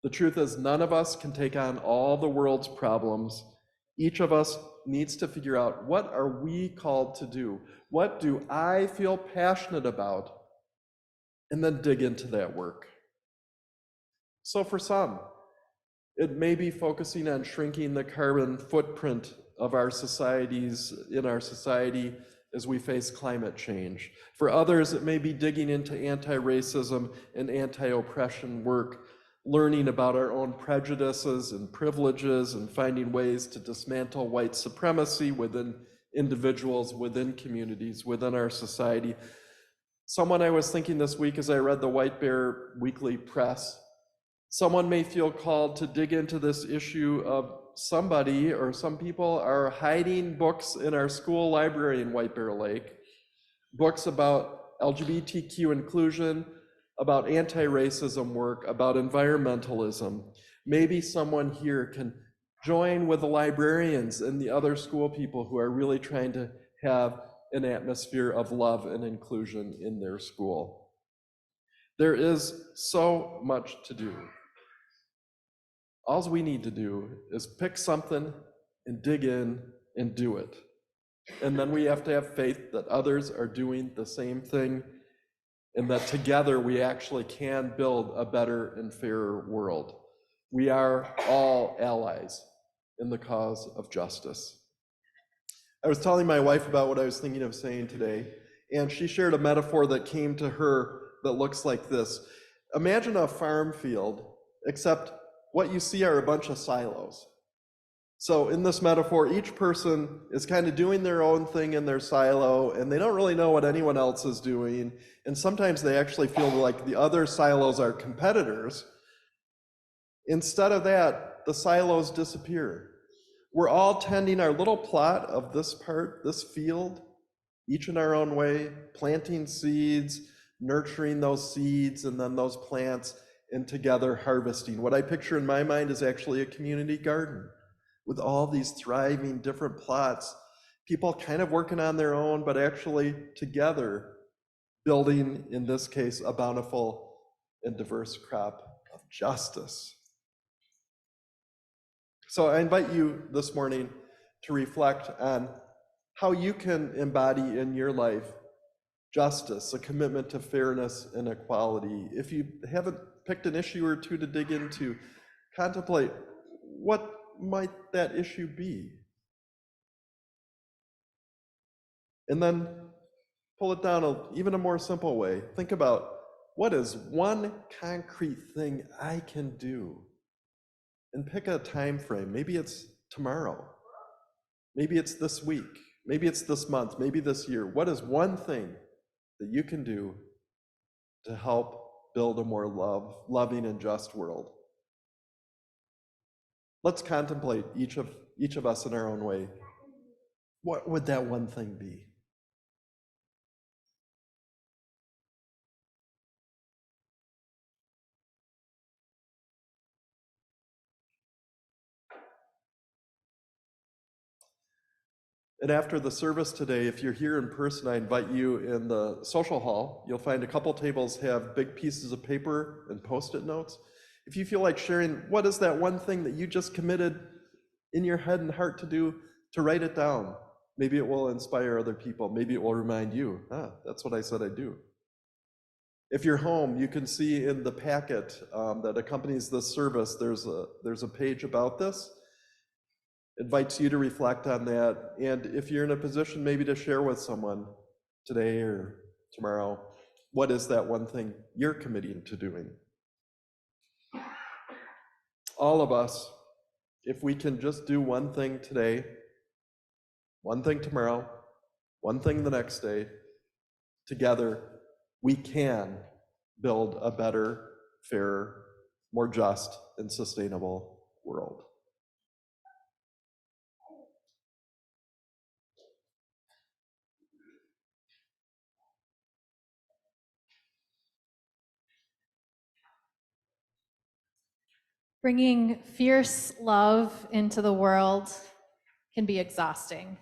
The truth is, none of us can take on all the world's problems. Each of us needs to figure out, what are we called to do? What do I feel passionate about? And then dig into that work. So for some, it may be focusing on shrinking the carbon footprint of our societies, in our society, as we face climate change. For others, it may be digging into anti-racism and anti-oppression work, learning about our own prejudices and privileges, and finding ways to dismantle white supremacy within individuals, within communities, within our society. Someone I was thinking this week as I read the White Bear Weekly Press, someone may feel called to dig into this issue of somebody or some people are hiding books in our school library in White Bear Lake, books about LGBTQ inclusion, about anti-racism work, about environmentalism. Maybe someone here can join with the librarians and the other school people who are really trying to have an atmosphere of love and inclusion in their school. There is so much to do. All we need to do is pick something and dig in and do it. And then we have to have faith that others are doing the same thing, and that together we actually can build a better and fairer world. We are all allies in the cause of justice. I was telling my wife about what I was thinking of saying today, and she shared a metaphor that came to her that looks like this. Imagine a farm field, except what you see are a bunch of silos. So in this metaphor, each person is kind of doing their own thing in their silo, and they don't really know what anyone else is doing. And sometimes they actually feel like the other silos are competitors. Instead of that, the silos disappear. We're all tending our little plot of this part, this field, each in our own way, planting seeds, nurturing those seeds, and then those plants, and together harvesting. What I picture in my mind is actually a community garden with all these thriving different plots, people kind of working on their own, but actually together building, in this case, a bountiful and diverse crop of justice. So I invite you this morning to reflect on how you can embody in your life justice, a commitment to fairness and equality. If you haven't picked an issue or two to dig into, contemplate, what might that issue be? And then pull it down even a more simple way. Think about, what is one concrete thing I can do? And pick a time frame. Maybe it's tomorrow. Maybe it's this week. Maybe it's this month. Maybe this year. What is one thing that you can do to help build a more loving and just world? Let's contemplate, each of us in our own way. What would that one thing be? And after the service today, if you're here in person, I invite you in the social hall. You'll find a couple tables have big pieces of paper and Post-it notes. If you feel like sharing, what is that one thing that you just committed in your head and heart to do, to write it down. Maybe it will inspire other people. Maybe it will remind you, that's what I said I'd do. If you're home, you can see in the packet that accompanies this service, there's a page about this. Invites you to reflect on that. And if you're in a position maybe to share with someone today or tomorrow, what is that one thing you're committing to doing? All of us, if we can just do one thing today, one thing tomorrow, one thing the next day, together, we can build a better, fairer, more just, and sustainable world. Bringing fierce love into the world can be exhausting.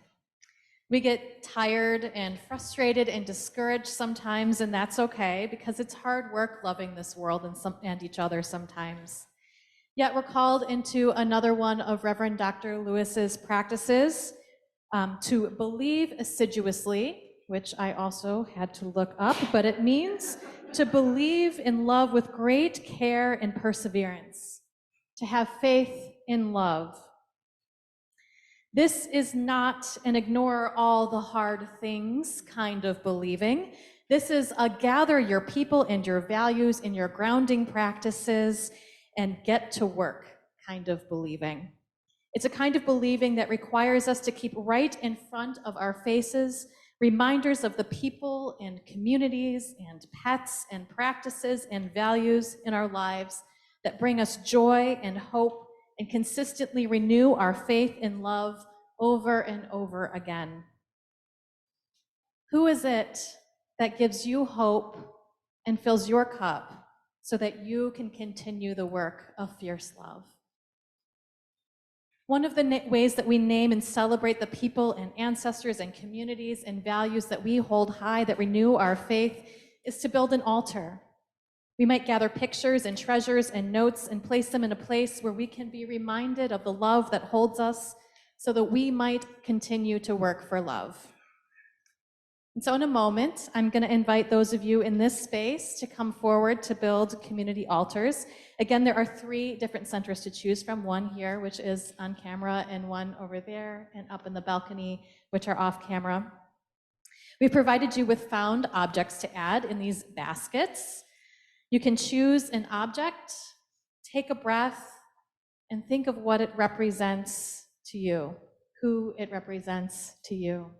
We get tired and frustrated and discouraged sometimes, and that's okay because it's hard work loving this world and each other sometimes. Yet we're called into another one of Reverend Dr. Lewis's practices, to believe assiduously, which I also had to look up, but it means to believe in love with great care and perseverance, to have faith in love. This is not an ignore all the hard things kind of believing. This is a gather your people and your values in your grounding practices and get to work kind of believing. It's a kind of believing that requires us to keep right in front of our faces reminders of the people and communities and pets and practices and values in our lives that bring us joy and hope and consistently renew our faith in love over and over again. Who is it that gives you hope and fills your cup so that you can continue the work of fierce love? One of the ways that we name and celebrate the people and ancestors and communities and values that we hold high that renew our faith is to build an altar. We might gather pictures and treasures and notes and place them in a place where we can be reminded of the love that holds us so that we might continue to work for love. And so in a moment, I'm going to invite those of you in this space to come forward to build community altars. Again, there are 3 different centers to choose from, one here, which is on camera, and one over there and up in the balcony, which are off camera. We've provided you with found objects to add in these baskets. You can choose an object, take a breath, and think of what it represents to you, who it represents to you.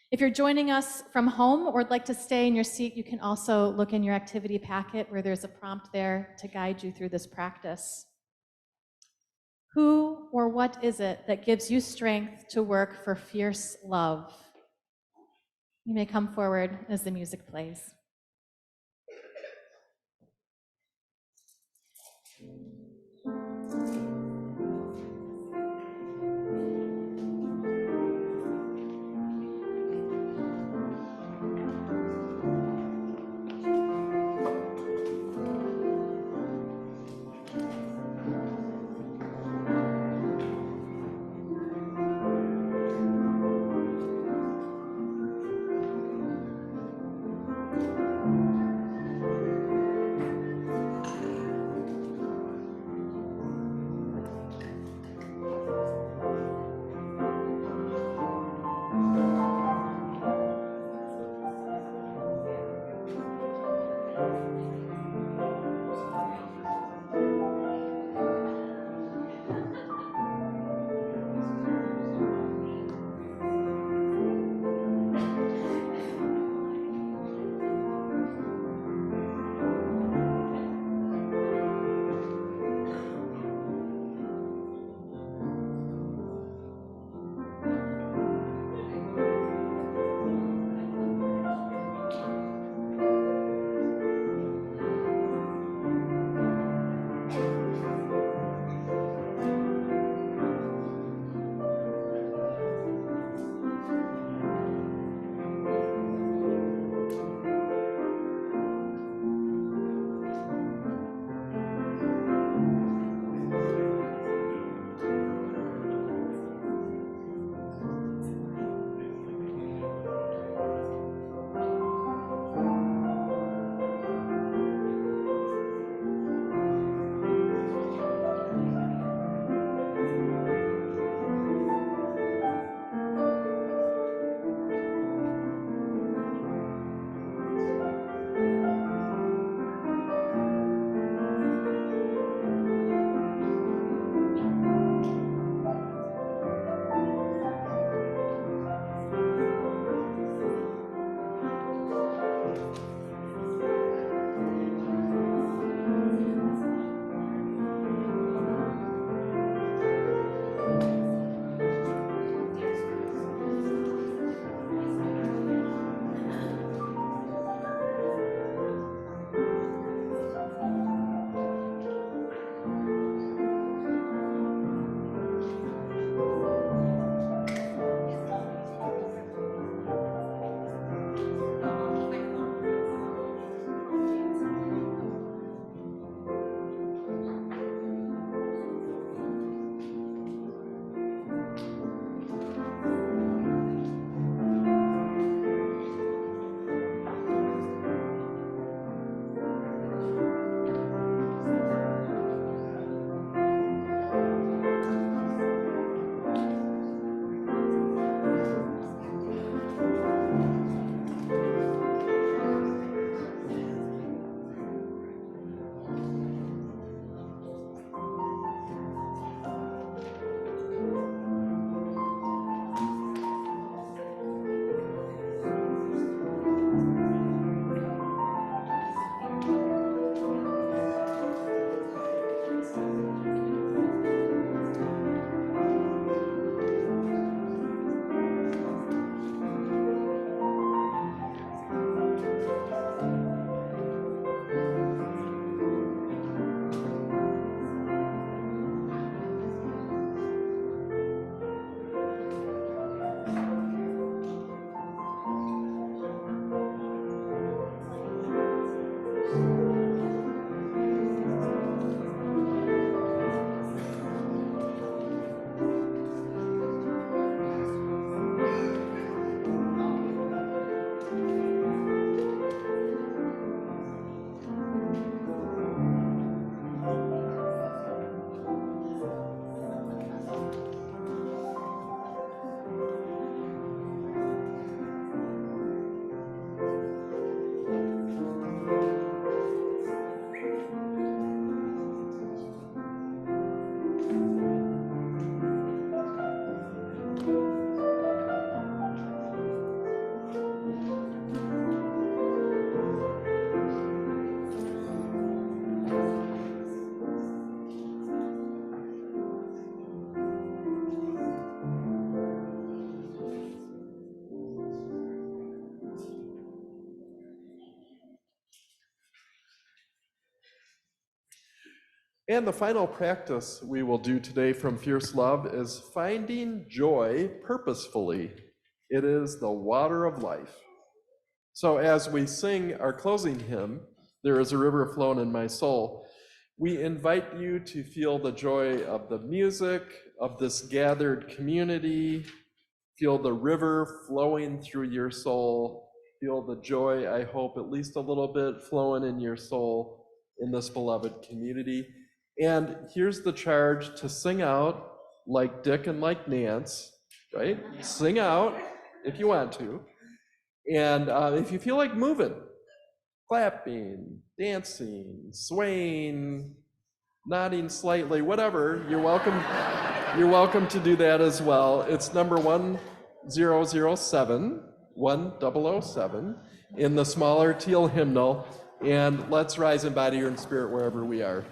If you're joining us from home or would like to stay in your seat, you can also look in your activity packet where there's a prompt there to guide you through this practice. Who or what is it that gives you strength to work for fierce love? You may come forward as the music plays. And the final practice we will do today from Fierce Love is finding joy purposefully. It is the water of life. So as we sing our closing hymn, There is a River Flowing in My Soul, we invite you to feel the joy of the music, of this gathered community, feel the river flowing through your soul, feel the joy, I hope, at least a little bit flowing in your soul in this beloved community. And here's the charge to sing out like Dick and like Nance, right? Sing out if you want to. And if you feel like moving, clapping, dancing, swaying, nodding slightly, whatever, you're welcome to do that as well. It's number 1007 in the smaller teal hymnal. And let's rise in body or in spirit wherever we are.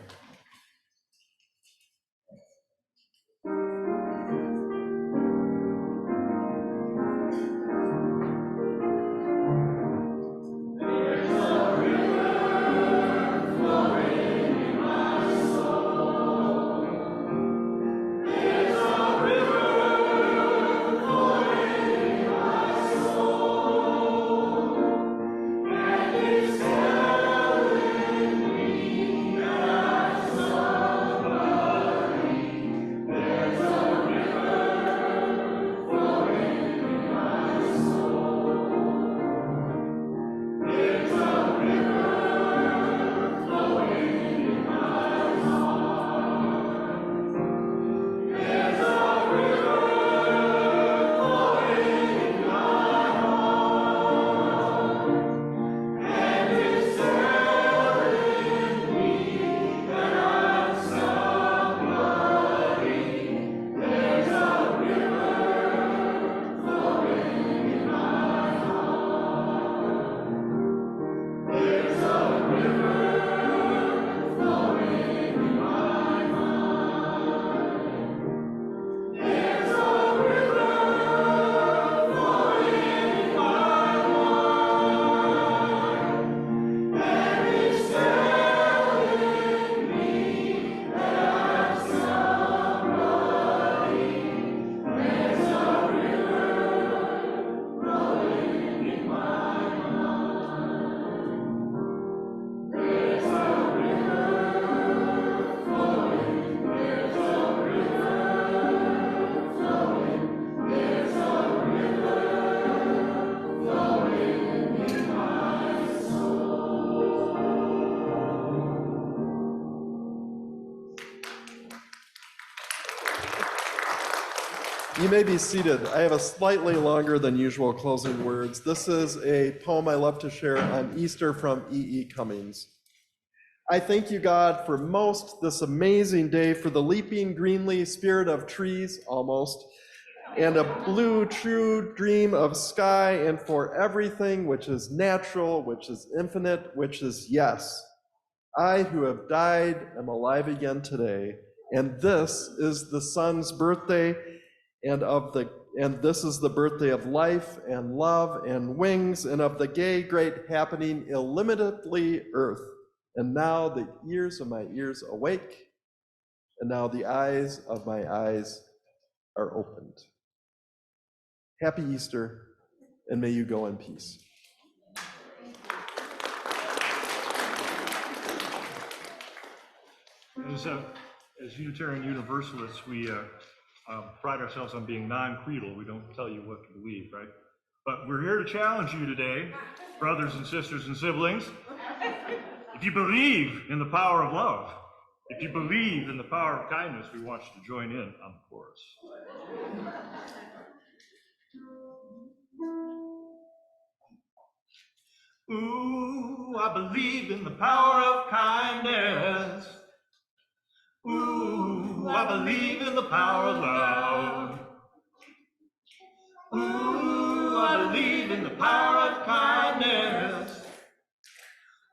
You may be seated. I have a slightly longer than usual closing words. This is a poem I love to share on Easter from E.E. Cummings. I thank you, God, for most this amazing day, for the leaping greenly spirit of trees, almost, and a blue true dream of sky, and for everything which is natural, which is infinite, which is yes. I who have died am alive again today, and this is the sun's birthday, and this is the birthday of life and love and wings, and of the gay great happening illimitably earth. And now the ears of my ears awake, and now the eyes of my eyes are opened. Happy Easter, and may you go in peace. As Unitarian Universalists, we pride ourselves on being non-creedal. We don't tell you what to believe, right? But we're here to challenge you today, brothers and sisters and siblings. If you believe in the power of love, if you believe in the power of kindness, we want you to join in on the chorus. Ooh, I believe in the power of kindness. Ooh, I believe in the power of love. Ooh, I believe in the power of kindness.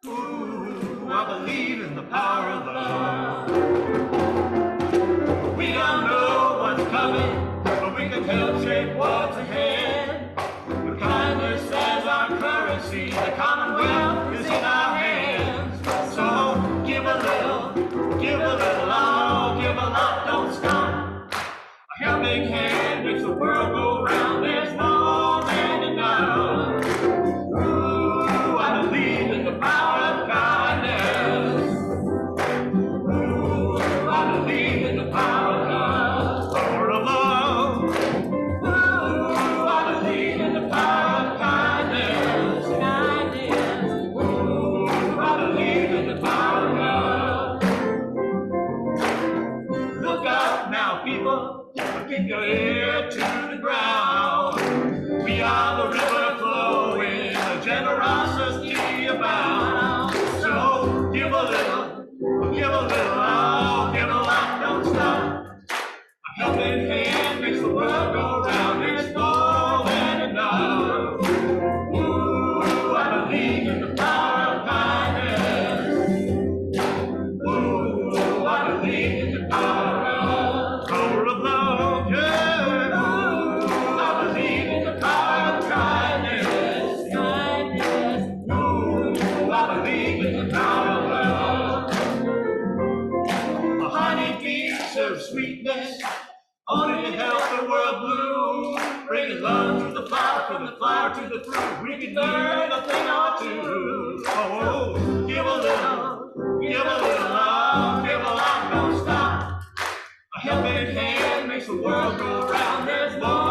Ooh, I believe in the power of love. We don't know what's coming, but we can help shape what's ahead. With kindness as our currency, the commonwealth is in our hands. So give a little, lower, but keep your ear to the ground. We are the river flowing, the generosity abound. So give a little, oh, give a lot, don't stop. A helping hand makes the world go round. It's more than enough. Ooh, I believe in the power of kindness. Ooh, I believe in the power of love, yeah. Ooh, I believe in the power of kindness. Ooh, I believe in the power of love. A honeybee serves sweetness, only to help the world bloom. Bringing love to the flower, from the flower to the fruit. We can learn a thing or two. Oh, give a little, love, give a lot, don't stop. A helping hand makes the world go round. There's more